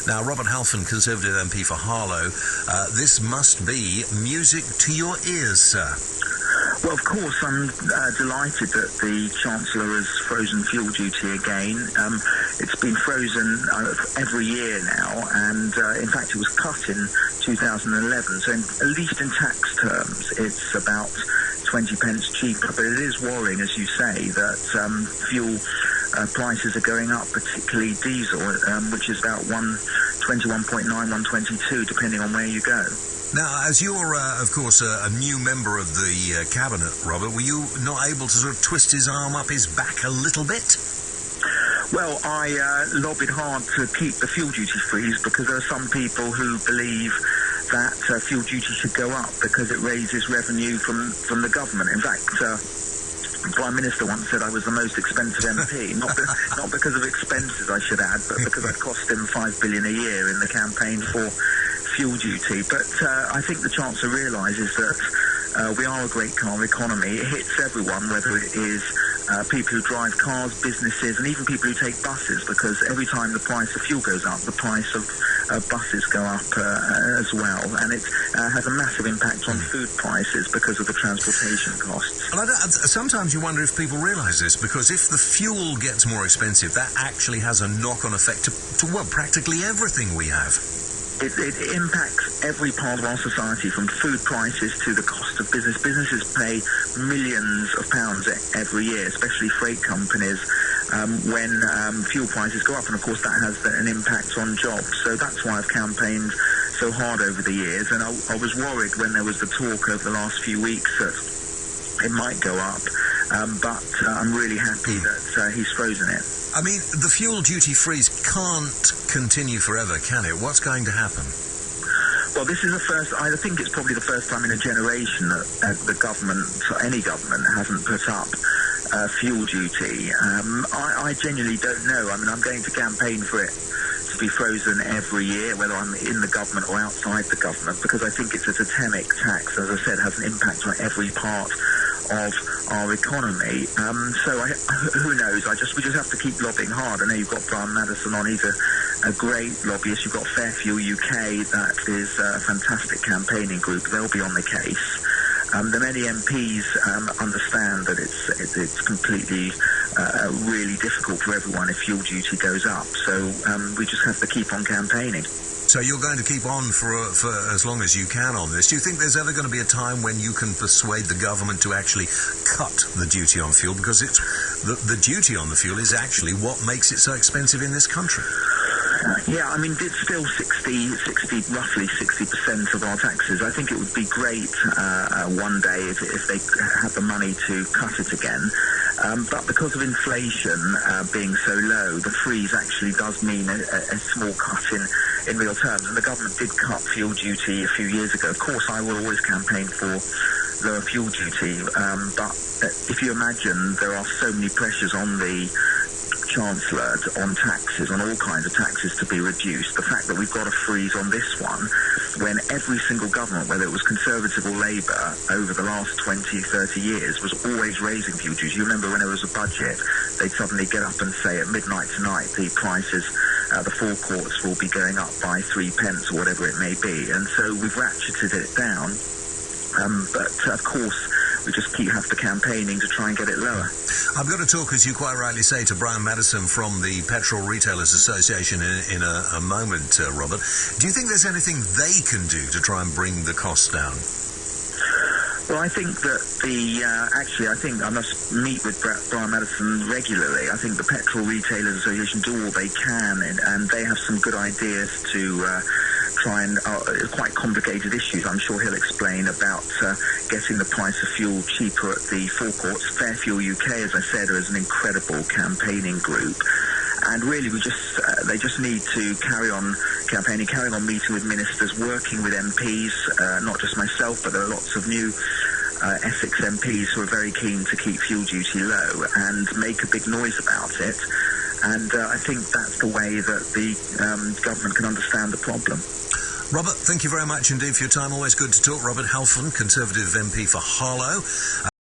Now, Robert Halfon, Conservative MP for Harlow, this must be music to your ears, sir. Well, of course, I'm delighted that the Chancellor has frozen fuel duty again. It's been frozen every year now, and in fact it was cut in 2011, so at least in tax terms it's about 20 pence cheaper. But it is worrying, as you say, that fuel prices are going up, particularly diesel, which is about 121.9, 122, depending on where you go. Now, as you're, of course, a new member of the Cabinet, Robert, were you not able to sort of twist his arm up his back a little bit? Well, I lobbied hard to keep the fuel duty freeze because there are some people who believe that fuel duty should go up because it raises revenue from the government. In fact, the Prime Minister once said I was the most expensive MP, not because of expenses, I should add, but because I'd cost him $5 billion a year in the campaign for fuel duty. But I think the Chancellor realises that we are a great car economy. It hits everyone, whether it is people who drive cars, businesses, and even people who take buses, because every time the price of fuel goes up, the price of buses go up as well, and it has a massive impact on food prices because of the transportation costs. Well, sometimes you wonder if people realise this, because if the fuel gets more expensive, that actually has a knock-on effect to well, practically everything we have. It impacts every part of our society, from food prices to the cost of business. Businesses pay millions of pounds every year, especially freight companies, when fuel prices go up. And, of course, that has an impact on jobs. So that's why I've campaigned so hard over the years. And I was worried when there was the talk over the last few weeks that it might go up. But I'm really happy that he's frozen it. I mean, the fuel duty freeze can't continue forever, can it? What's going to happen? Well, this is I think it's probably the first time in a generation that the government, any government, hasn't put up fuel duty. I genuinely don't know. I mean, I'm going to campaign for it to be frozen every year, whether I'm in the government or outside the government, because I think it's a totemic tax, as I said, has an impact on every part of our economy. So who knows? We just have to keep lobbying hard. I know you've got Brian Madison on. He's a great lobbyist. You've got Fair Fuel UK. That is a fantastic campaigning group. They'll be on the case. The many MPs understand that it's completely really difficult for everyone if fuel duty goes up. So we just have to keep on campaigning. So you're going to keep on for as long as you can on this. Do you think there's ever going to be a time when you can persuade the government to actually cut the duty on fuel? Because it's the duty on the fuel is actually what makes it so expensive in this country. Yeah, I mean, it's still roughly 60% of our taxes. I think it would be great one day if they had the money to cut it again. But because of inflation being so low, the freeze actually does mean a small cut in real terms. And the government did cut fuel duty a few years ago. Of course, I will always campaign for lower fuel duty. But if you imagine, there are so many pressures on the Chancellor on taxes, on all kinds of taxes to be reduced. The fact that we've got a freeze on this one, when every single government, whether it was Conservative or Labour, over the last 20, 30 years, was always raising fuel duty. You remember when there was a budget, they'd suddenly get up and say at midnight tonight the prices, the forecourts will be going up by 3 pence or whatever it may be. And so we've ratcheted it down. But of course, we just have to campaigning to try and get it lower. I'm going to talk, as you quite rightly say, to Brian Madison from the Petrol Retailers Association in a moment, Robert. Do you think there's anything they can do to try and bring the costs down? Well, I think that I think I must meet with Brian Madison regularly. I think the Petrol Retailers Association do all they can, and they have some good ideas to try and quite complicated issues. I'm sure he'll explain about getting the price of fuel cheaper at the forecourts. Fair Fuel UK, as I said, is an incredible campaigning group. And really, they just need to carry on campaigning, carrying on meeting with ministers, working with MPs, not just myself, but there are lots of new Essex MPs who are very keen to keep fuel duty low and make a big noise about it. And I think that's the way that the government can understand the problem. Robert, thank you very much indeed for your time. Always good to talk. Robert Halfon, Conservative MP for Harlow.